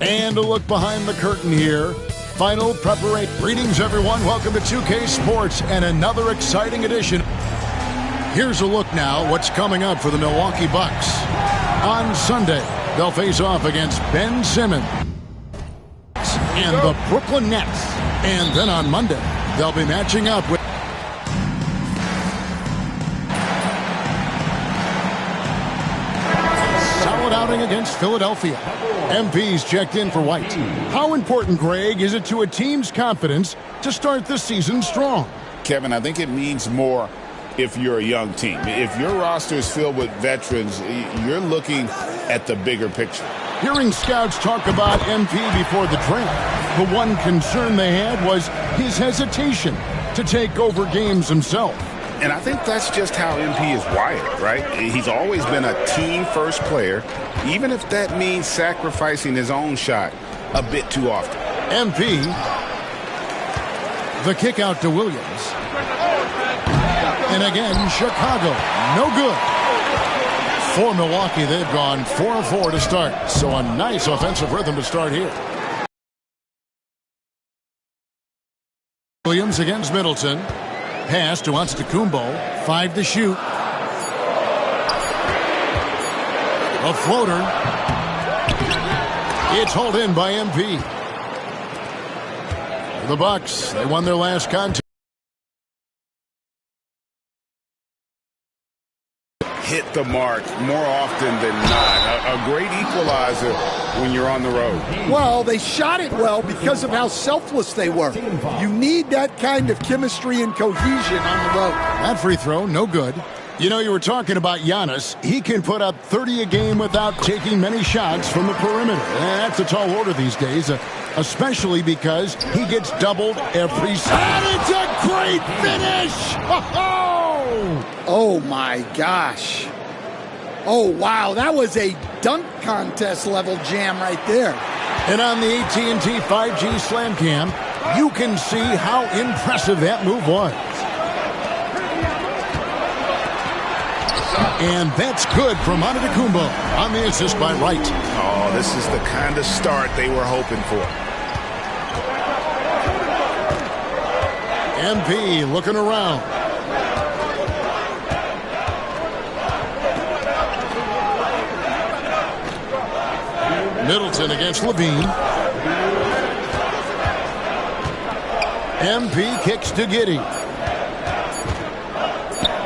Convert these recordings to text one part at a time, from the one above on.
And a look behind the curtain here. Final preparation. Greetings, everyone. Welcome to 2K Sports and another exciting edition. Here's a look now what's coming up for the Milwaukee Bucks. On Sunday, they'll face off against Ben Simmons and the Brooklyn Nets. And then on Monday, they'll be matching up with solid outing against Philadelphia. MP's checked in for White. How important, Greg, is it to a team's confidence to start the season strong? Kevin, I think it means more if you're a young team. If your roster is filled with veterans, you're looking at the bigger picture. Hearing scouts talk about MP before the draft, the one concern they had was his hesitation to take over games himself. And I think that's just how MP is wired, right? He's always been a team-first player, even if that means sacrificing his own shot a bit too often. MP, the kick out to Williams. And again, Chicago, no good. For Milwaukee, they've gone 4-4 to start. So a nice offensive rhythm to start here. Williams against Middleton. Pass to Antetokounmpo. 5 to shoot. A floater. It's hauled in by MP. The Bucks, they won their last contest. Hit the mark more often than not. A great equalizer when you're on the road. Well, they shot it well because of how selfless they were. You need that kind of chemistry and cohesion on the road. That free throw, no good. You know, you were talking about Giannis. He can put up 30 a game without taking many shots from the perimeter. And that's a tall order these days, especially because he gets doubled every time. And it's a great finish! Oh, my gosh. Oh, wow, that was a dunk contest level jam right there. And on the AT&T 5G Slam Cam, you can see how impressive that move was. And that's good from Antetokounmpo on the assist by Wright. Oh, this is the kind of start they were hoping for. MP looking around. Middleton against Levine. MP kicks to Giddey.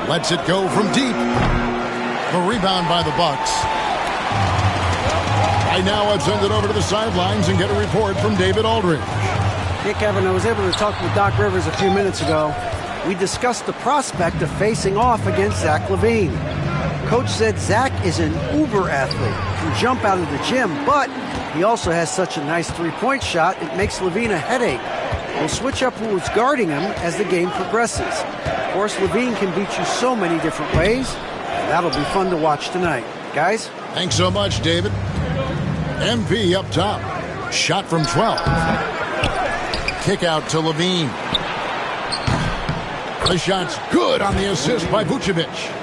Lets it go from deep. A rebound by the Bucks. Right now, I've sent it over to the sidelines and get a report from David Aldridge. Hey, Kevin, I was able to talk with Doc Rivers a few minutes ago. We discussed the prospect of facing off against Zach LaVine. Coach said Zach is an uber athlete, can jump out of the gym, but he also has such a nice three-point shot, it makes LaVine a headache. We'll switch up who's guarding him as the game progresses. Of course, LaVine can beat you so many different ways, and that'll be fun to watch tonight. Guys? Thanks so much, David. MP up top. Shot from 12. Kick out to Levine. The shot's good on the assist by Vucevic.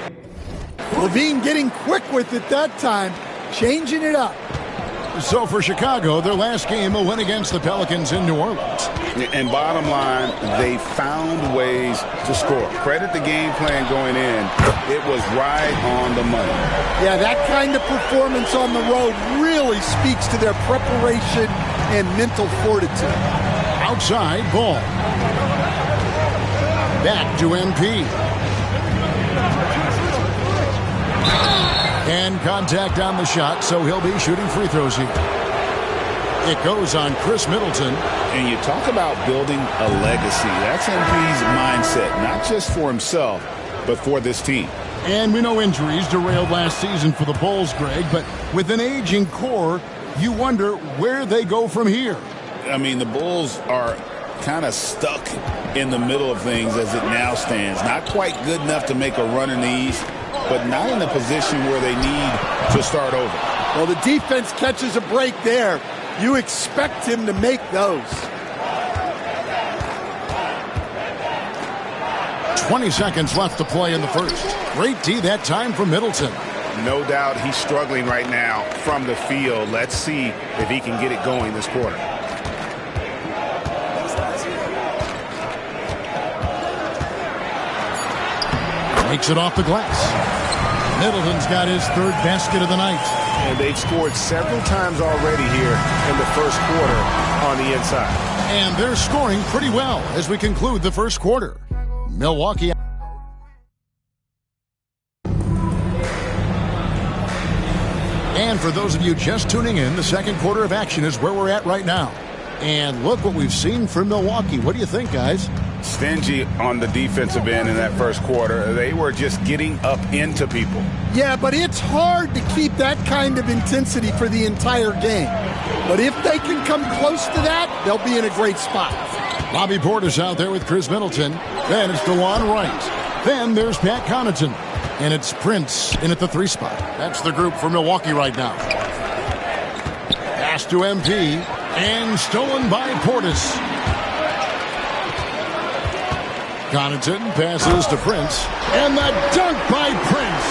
Levine getting quick with it that time, changing it up. So for Chicago, their last game, a win against the Pelicans in New Orleans. And bottom line, they found ways to score. Credit the game plan going in. It was right on the money. Yeah, that kind of performance on the road really speaks to their preparation and mental fortitude. Outside ball. Back to MP. And contact on the shot, so he'll be shooting free throws here. It goes on Chris Middleton. And you talk about building a legacy. That's MP's mindset, not just for himself, but for this team. And we know injuries derailed last season for the Bulls, Greg, but with an aging core, you wonder where they go from here. I mean, the Bulls are kind of stuck in the middle of things as it now stands. Not quite good enough to make a run in the East, but not in a position where they need to start over. Well, the defense catches a break there. You expect him to make those. 20 seconds left to play in the first. Great D that time from Middleton. No doubt he's struggling right now from the field. Let's see if he can get it going this quarter. Makes it off the glass. Middleton's got his third basket of the night. And they've scored several times already here in the first quarter on the inside. And they're scoring pretty well as we conclude the first quarter. Milwaukee. And for those of you just tuning in, the second quarter of action is where we're at right now. And look what we've seen from Milwaukee. What do you think, guys? Stingy on the defensive end in that first quarter. They were just getting up into people. Yeah, but it's hard to keep that kind of intensity for the entire game. But if they can come close to that, they'll be in a great spot. Bobby Portis out there with Chris Middleton. Then it's DeLon Wright. Then there's Pat Connaughton. And it's Prince in at the 3 spot. That's the group for Milwaukee right now. Pass to MP. And stolen by Portis. Connaughton passes to Prince. And the dunk by Prince.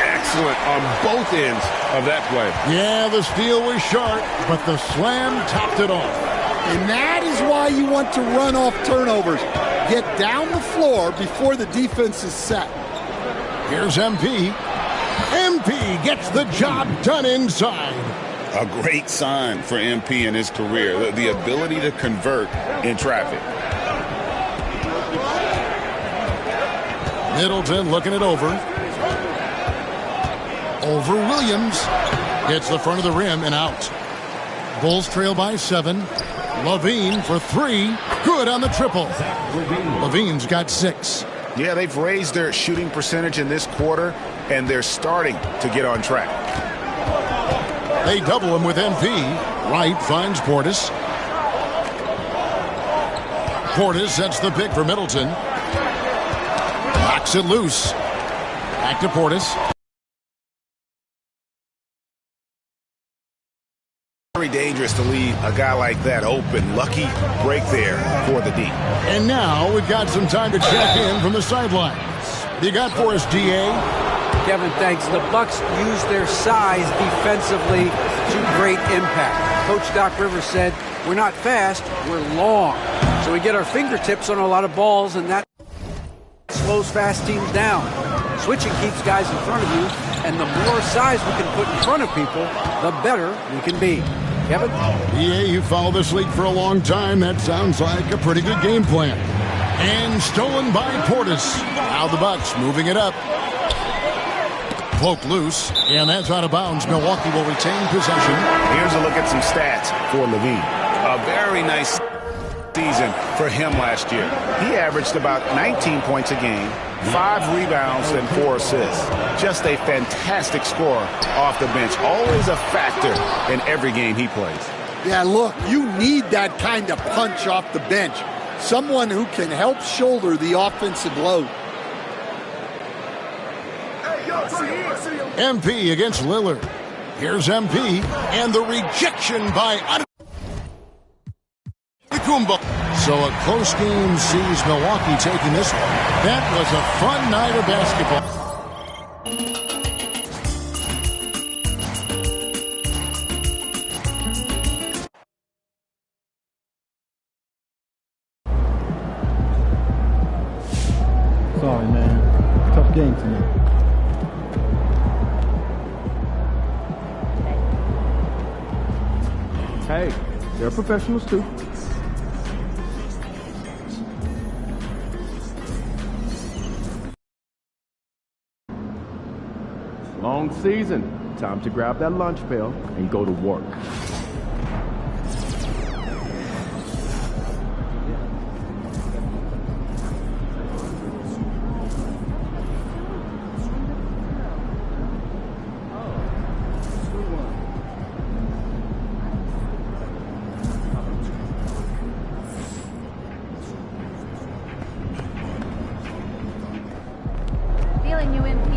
Excellent on both ends of that play. Yeah, the steal was sharp, but the slam topped it off. And that is why you want to run off turnovers. Get down the floor before the defense is set. Here's MP. MP gets the job done inside. A great sign for MP in his career, the ability to convert in traffic. Middleton looking it over. Over Williams. Hits the front of the rim and out. Bulls trail by 7. Levine for 3. Good on the triple. Levine's got 6. Yeah, they've raised their shooting percentage in this quarter, and they're starting to get on track. They double him with MP. Wright finds Portis. Portis sets the pick for Middleton. Knocks it loose. Back to Portis. Very dangerous to leave a guy like that open. Lucky break there for the D. And now we've got some time to check in from the sidelines. You got for us, DA? Kevin, thanks. The Bucks use their size defensively to great impact. Coach Doc Rivers said, we're not fast, we're long. So we get our fingertips on a lot of balls, and that slows fast teams down. Switching keeps guys in front of you, and the more size we can put in front of people, the better we can be. Kevin? DA, you followed this league for a long time. That sounds like a pretty good game plan. And stolen by Portis. Now the Bucks moving it up. Poked loose, and that's out of bounds. Milwaukee will retain possession. Here's a look at some stats for Levine. A very nice season for him last year. He averaged about 19 points a game, 5 rebounds, and 4 assists. Just a fantastic scorer off the bench. Always a factor in every game he plays. Yeah, look, you need that kind of punch off the bench. Someone who can help shoulder the offensive load. MP against Lillard. Here's MP, and the rejection by Antetokounmpo. So a close game sees Milwaukee taking this one. That was a fun night of basketball. Sorry, man. Tough game tonight. Hey, they're professionals too. Long season. Time to grab that lunch pail and go to work. Feeling you, MP.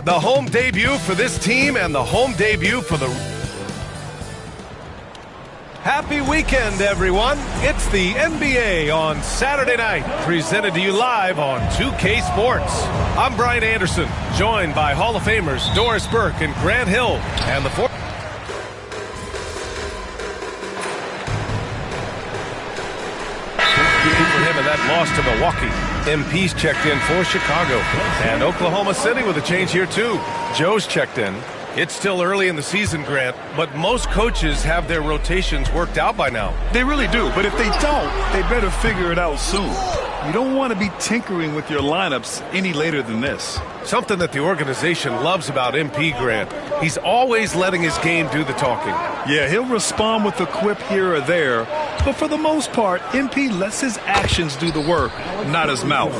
The home debut for this team and the home debut for the... Happy weekend, everyone. It's the NBA on Saturday night, presented to you live on 2K Sports. I'm Brian Anderson, joined by Hall of Famers Doris Burke and Grant Hill, and the four... for him in that loss to Milwaukee. MP's checked in for Chicago. And Oklahoma City with a change here, too. Joe's checked in. It's still early in the season, Grant, but most coaches have their rotations worked out by now. They really do, but if they don't, they better figure it out soon. You don't want to be tinkering with your lineups any later than this. Something that the organization loves about MP, Grant. He's always letting his game do the talking. Yeah, he'll respond with a quip here or there, but for the most part, MP lets his actions do the work, not his mouth.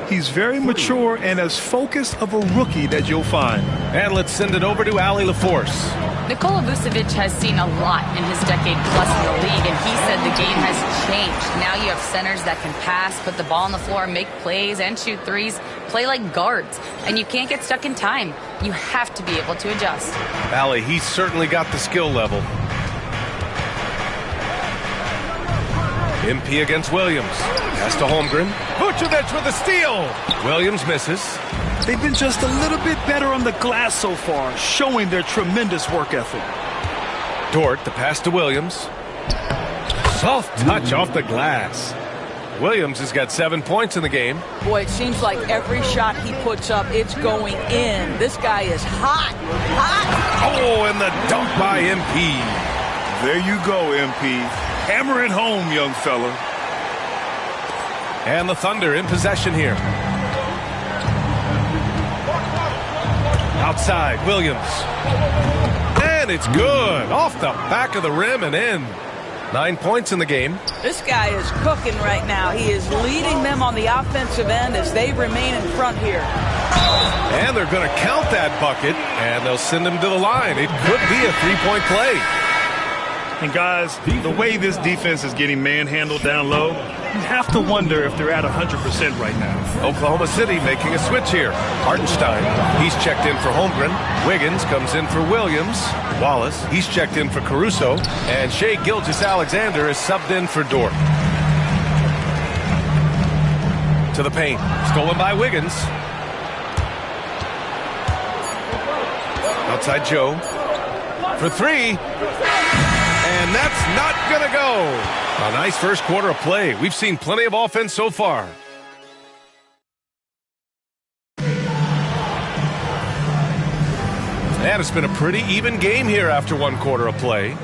He's very mature and as focused of a rookie that you'll find. And let's send it over to Allie LaForce. Nikola Vucevic has seen a lot in his decade plus in the league, and he said the game has changed. Now you have centers that can pass, put the ball on the floor, make plays, and shoot threes, play like guards. And you can't get stuck in time. You have to be able to adjust. Allie, he's certainly got the skill level. MP against Williams. Pass to Holmgren. Vucevic with a steal. Williams misses. They've been just a little bit better on the glass so far, showing their tremendous work ethic. Dort, the pass to Williams. Soft touch off the glass. Williams has got 7 points in the game. Boy, it seems like every shot he puts up, it's going in. This guy is hot, hot. Oh, and the dunk by MP. There you go, MP. Hammer it home, young fella. And the Thunder in possession here. Outside, Williams. And it's good. Off the back of the rim and in. 9 points in the game. This guy is cooking right now. He is leading them on the offensive end as they remain in front here. And they're going to count that bucket, and they'll send him to the line. It could be a three-point play. And guys, the way this defense is getting manhandled down low, you have to wonder if they're at 100% right now. Oklahoma City making a switch here. Hartenstein, he's checked in for Holmgren. Wiggins comes in for Williams. Wallace, he's checked in for Caruso. And Shai Gilgeous-Alexander is subbed in for Dort. To the paint. Stolen by Wiggins. Outside Joe. For three. And that's not going to go. A nice first quarter of play. We've seen plenty of offense so far. And it's been a pretty even game here after 1 quarter of play.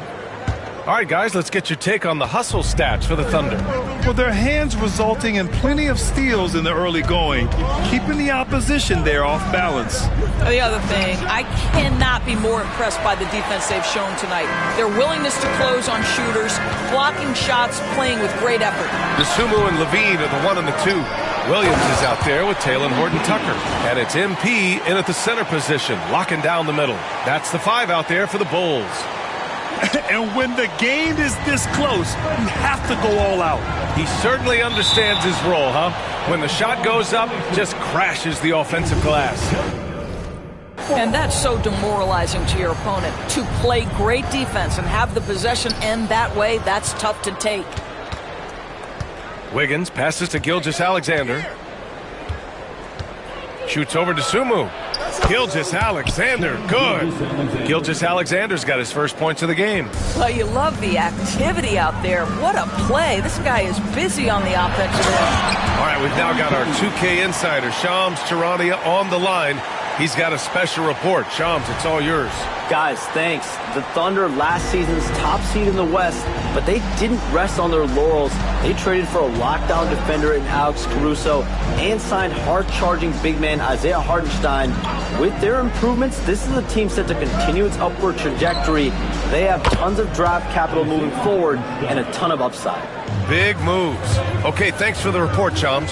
All right, guys, let's get your take on the hustle stats for the Thunder. Well, their hands resulting in plenty of steals in the early going, keeping the opposition there off balance. The other thing, I cannot be more impressed by the defense they've shown tonight. Their willingness to close on shooters, blocking shots, playing with great effort. Dosunmu and Levine are the 1 and the 2. Williams is out there with Taylor Horton-Tucker. And it's MP in at the center position, locking down the middle. That's the 5 out there for the Bulls. And when the game is this close, you have to go all out. He certainly understands his role, huh? When the shot goes up, just crashes the offensive glass. And that's so demoralizing to your opponent. To play great defense and have the possession end that way, that's tough to take. Wiggins passes to Gilgeous-Alexander. Shoots over to Sumu. Gilgeous-Alexander, good. Gilgeous-Alexander's got his first points of the game. Well, you love the activity out there. What a play. This guy is busy on the offensive end. All right, we've now got our 2K insider, Shams Charania, on the line. He's got a special report. Shams, it's all yours. Guys, thanks. The Thunder last season's top seed in the West, but they didn't rest on their laurels. They traded for a lockdown defender in Alex Caruso and signed hard-charging big man Isaiah Hartenstein. With their improvements, this is a team set to continue its upward trajectory. They have tons of draft capital moving forward and a ton of upside. Big moves. Okay, thanks for the report, Shams.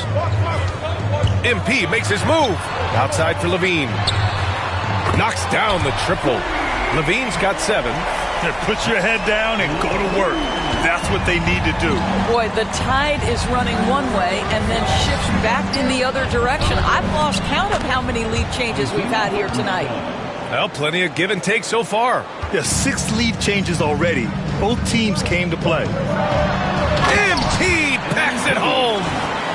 MP makes his move. Outside for Levine. Knocks down the triple. Levine's got 7. Put your head down and go to work. That's what they need to do. Boy, the tide is running one way and then shifts back in the other direction. I've lost count of how many lead changes we've had here tonight. Well, plenty of give and take so far. Yeah, 6 lead changes already. Both teams came to play. MP packs it home.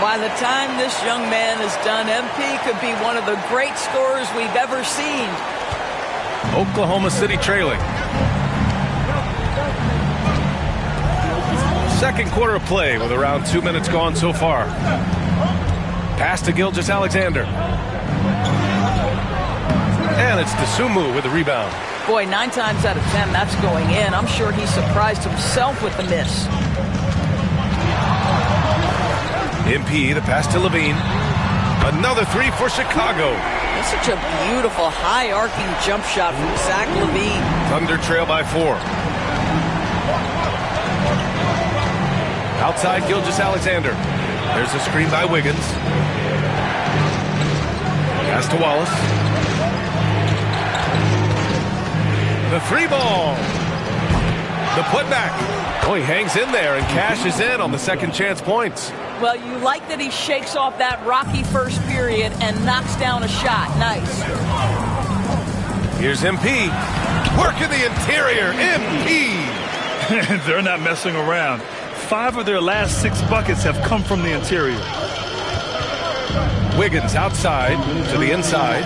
By the time this young man is done, MP could be one of the great scorers we've ever seen. Oklahoma City trailing. Second quarter of play with around 2 minutes gone so far. Pass to Gilgeous-Alexander. And it's Dosunmu with the rebound. Boy, 9 times out of 10, that's going in. I'm sure he surprised himself with the miss. MP, the pass to Levine. Another 3 for Chicago. That's such a beautiful, high-arcing jump shot from Zach Levine. Thunder trail by 4. Outside Gilgeous-Alexander. There's a screen by Wiggins. Pass to Wallace. The 3 ball. The putback. Oh, he hangs in there and cashes in on the second chance points. Well, you like that he shakes off that rocky first period and knocks down a shot. Nice. Here's MP. Work in the interior. MP. They're not messing around. 5 of their last 6 buckets have come from the interior. Wiggins outside to the inside.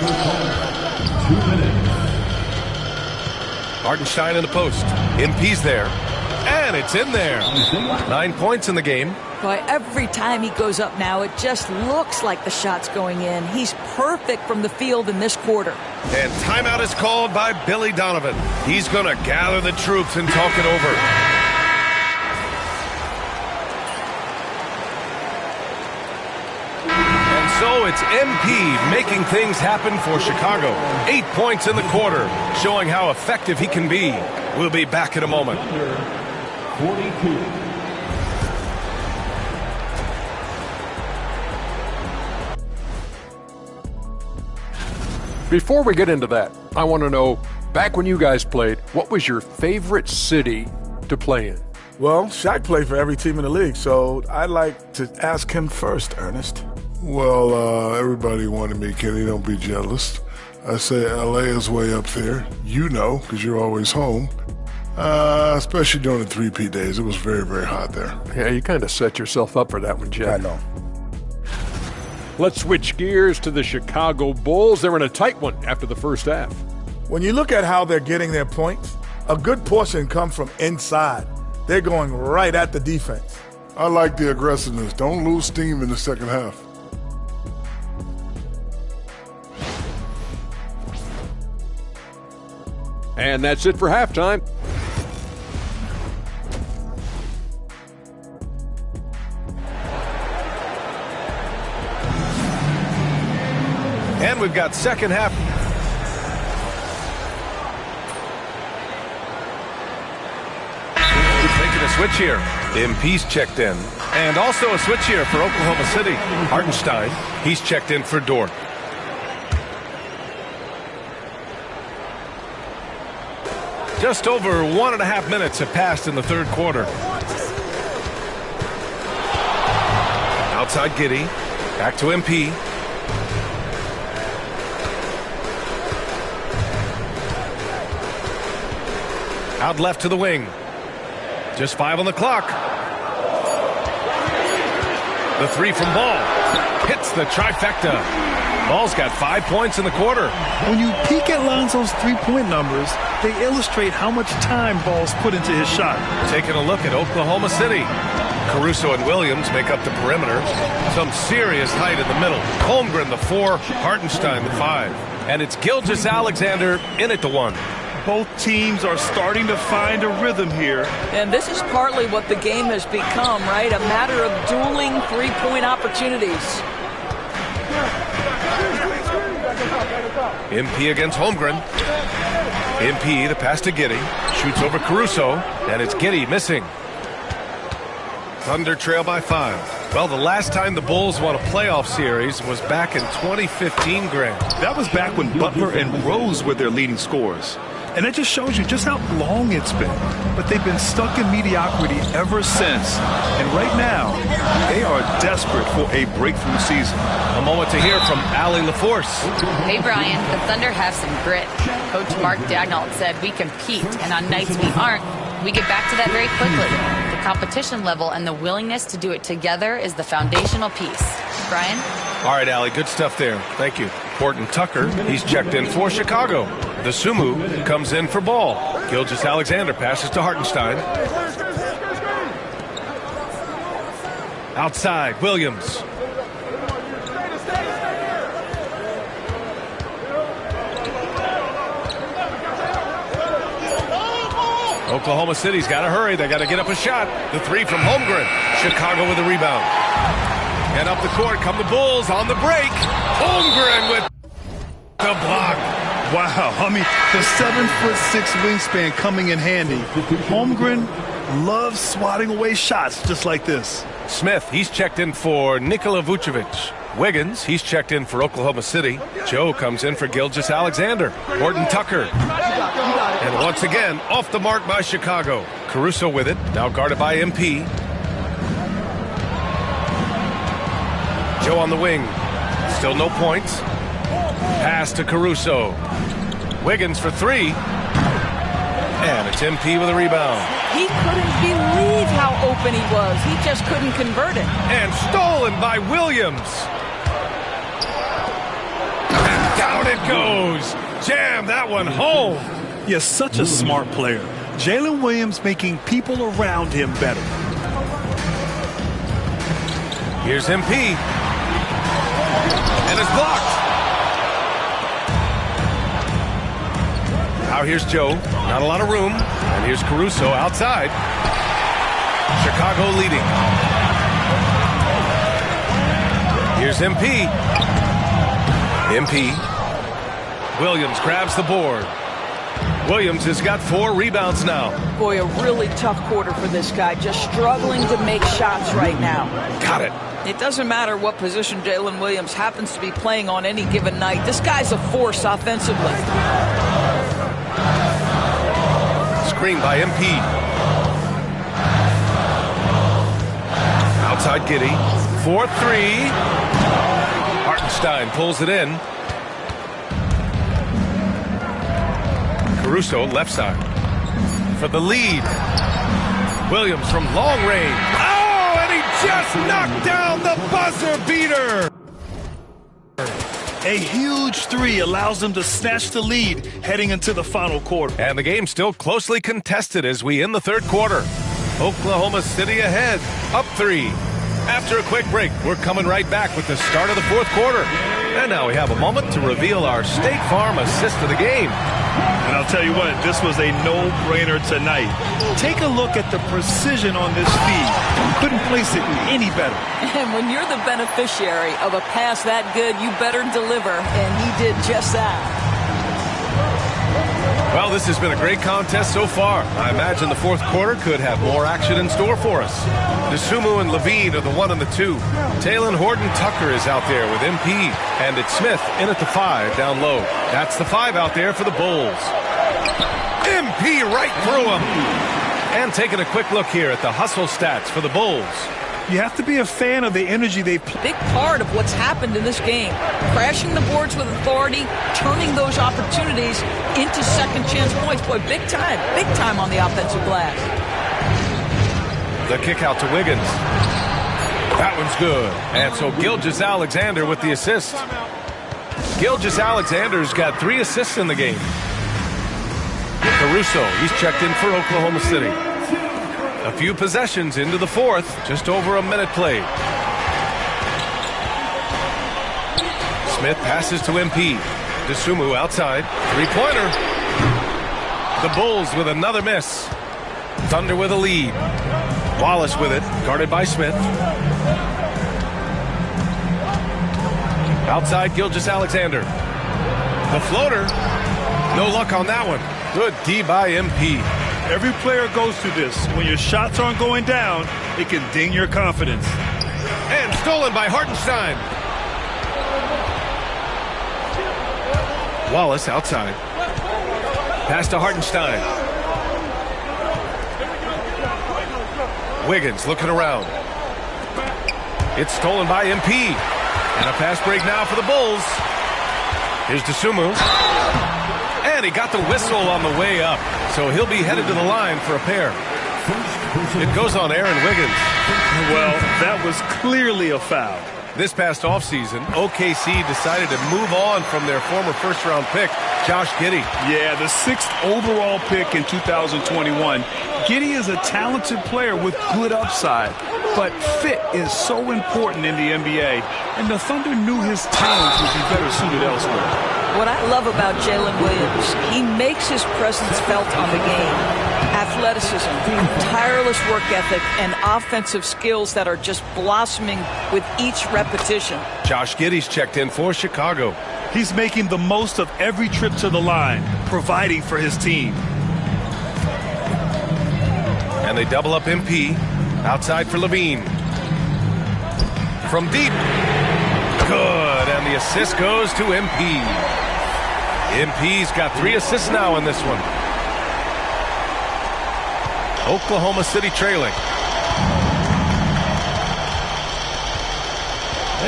Hartenstein in the post. MP's there. And it's in there. 9 points in the game. Boy, every time he goes up now, it just looks like the shot's going in. He's perfect from the field in this quarter. And timeout is called by Billy Donovan. He's going to gather the troops and talk it over. So it's MP making things happen for Chicago. 8 points in the quarter, showing how effective he can be. We'll be back in a moment. 42. Before we get into that, I want to know, back when you guys played, what was your favorite city to play in? Well, Shaq played for every team in the league, so I'd like to ask him first, Ernest. Well, everybody wanted me, Kenny. Don't be jealous. I say L.A. is way up there. You know, because you're always home. Especially during the 3P days. It was very, very hot there. Yeah, you kind of set yourself up for that one, Jeff. I know. Let's switch gears to the Chicago Bulls. They're in a tight one after the first half. When you look at how they're getting their points, a good portion come from inside. They're going right at the defense. I like the aggressiveness. Don't lose steam in the second half. And that's it for halftime. And we've got second half. Making a switch here. MP's checked in. And also a switch here for Oklahoma City. Hartenstein, he's checked in for Dort. Just over 1.5 minutes have passed in the third quarter. Outside Giddey. Back to MP. Out left to the wing. Just 5 on the clock. The 3 from Ball. Hits the trifecta. Ball's got 5 points in the quarter. When you peek at Lonzo's three-point numbers, they illustrate how much time Ball's put into his shot. Taking a look at Oklahoma City. Caruso and Williams make up the perimeter. Some serious height in the middle. Holmgren the 4, Hartenstein the 5. And it's Gilgeous-Alexander in at the 1. Both teams are starting to find a rhythm here. And this is partly what the game has become, right? A matter of dueling three-point opportunities. MP against Holmgren. MP, the pass to Giddey. Shoots over Caruso, and it's Giddey missing. Thunder trail by 5. Well, the last time the Bulls won a playoff series was back in 2015, Grant. That was back when Butler and Rose were their leading scorers. And that just shows you just how long it's been. But they've been stuck in mediocrity ever since. And right now, they are desperate for a breakthrough season. A moment to hear from Allie LaForce. Hey, Brian, the Thunder have some grit. Coach Mark Daigneault said we compete, and on nights we aren't, we get back to that very quickly. The competition level and the willingness to do it together is the foundational piece. Brian? All right, Allie, good stuff there. Thank you. Horton Tucker, he's checked in for Chicago. The Sumu comes in for Ball. Gilgeous-Alexander passes to Hartenstein. Outside, Williams. Oklahoma City's got to hurry. They got to get up a shot. The three from Holmgren. Chicago with a rebound. And up the court come the Bulls on the break. Holmgren with the block. Wow, I mean, the 7'6" wingspan coming in handy. Holmgren loves swatting away shots just like this. Smith, he's checked in for Nikola Vucevic. Wiggins, he's checked in for Oklahoma City. Joe comes in for Gilgeous-Alexander. Horton Tucker. And once again, off the mark by Chicago. Caruso with it, now guarded by MP. Joe on the wing. Still no points. Pass to Caruso. Wiggins for three. And it's MP with a rebound. He couldn't believe how open he was. He just couldn't convert it. And stolen by Williams. And down it goes. Jam that one home. Yes, such a smart player. Jalen Williams making people around him better. Here's MP. And it's blocked. Now here's Joe. Not a lot of room. And here's Caruso outside. Chicago leading. Here's MP. MP. Williams grabs the board. Williams has got 4 rebounds now. Boy, a really tough quarter for this guy. Just struggling to make shots right now. Got it. It doesn't matter what position Jalen Williams happens to be playing on any given night. This guy's a force offensively. Screen by MP. Outside Giddey. 4-3. Hartenstein pulls it in. Caruso left side. For the lead. Williams from long range. Oh, and he just knocked down the buzzer beater. A huge three allows them to snatch the lead heading into the final quarter. And the game's still closely contested as we end the third quarter. Oklahoma City ahead, up 3. After a quick break, we're coming right back with the start of the fourth quarter. And now we have a moment to reveal our State Farm assist of the game. And I'll tell you what, this was a no-brainer tonight. Take a look at the precision on this feed. Couldn't place it any better. And when you're the beneficiary of a pass that good, you better deliver, and he did just that. Well, this has been a great contest so far. I imagine the fourth quarter could have more action in store for us. Desumo and Levine are the 1 and the 2. Talon Horton Tucker is out there with MP. And it's Smith in at the 5 down low. That's the 5 out there for the Bulls. MP right through him. And taking a quick look here at the hustle stats for the Bulls. You have to be a fan of the energy they play. Big part of what's happened in this game. Crashing the boards with authority, turning those opportunities into second chance points. Boy, big time on the offensive glass. The kick out to Wiggins. That one's good. And so Gilgeous-Alexander with the assist. Gilgeous-Alexander's got 3 assists in the game. Caruso, he's checked in for Oklahoma City. A few possessions into the fourth, just over a minute played. Smith passes to MP. Desumo outside, 3-pointer. The Bulls with another miss. Thunder with a lead. Wallace with it, guarded by Smith. Outside Gilgeous-Alexander. The floater, no luck on that one. Good D by MP. Every player goes through this. When your shots aren't going down, it can ding your confidence. And stolen by Hartenstein. Wallace outside. Pass to Hartenstein. Wiggins looking around. It's stolen by MP. And a pass break now for the Bulls. Here's Dosunmu. And he got the whistle on the way up. So he'll be headed to the line for a pair. It goes on Aaron Wiggins. Well, that was clearly a foul. This past offseason, OKC decided to move on from their former first-round pick, Josh Giddey. Yeah, the 6th overall pick in 2021. Giddey is a talented player with good upside, but fit is so important in the NBA, and the Thunder knew his talents would be better suited elsewhere. What I love about Jalen Williams, he makes his presence felt on the game. Athleticism, tireless work ethic, and offensive skills that are just blossoming with each repetition. Josh Giddey's checked in for Chicago. He's making the most of every trip to the line, providing for his team. And they double up MP. Outside for Levine. From deep. Good. And the assist goes to MP. MP's got 3 assists now in this one. Oklahoma City trailing.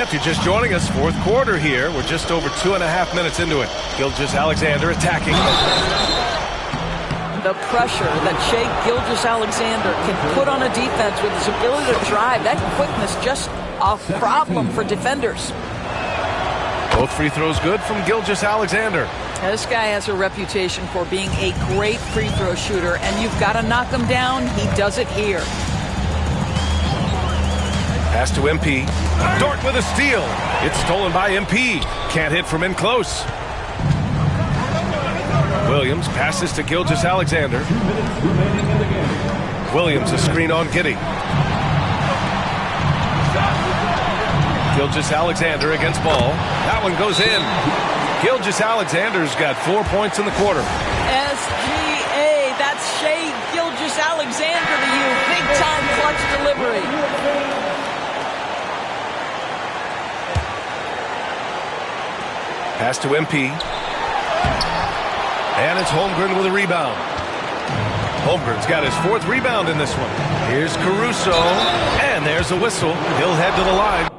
If you're just joining us, fourth quarter here. We're just over 2.5 minutes into it. Gilgeous-Alexander attacking. The pressure that Shai Gilgeous-Alexander can put on a defense with his ability to drive, that quickness just a problem for defenders. Both free throws good from Gilgeous-Alexander. This guy has a reputation for being a great free throw shooter, and you've got to knock him down. He does it here. Pass to MP. Dort with a steal. It's stolen by MP. Can't hit from in close. Williams passes to Gilgeous-Alexander. Williams a screen on Giddey. Gilgeous-Alexander against ball. That one goes in. Gilgeous-Alexander's got 4 points in the quarter. SGA, that's Shai Gilgeous-Alexander to you. Big time clutch delivery. Pass to MP. And it's Holmgren with a rebound. Holmgren's got his 4th rebound in this one. Here's Caruso. And there's a whistle. He'll head to the line.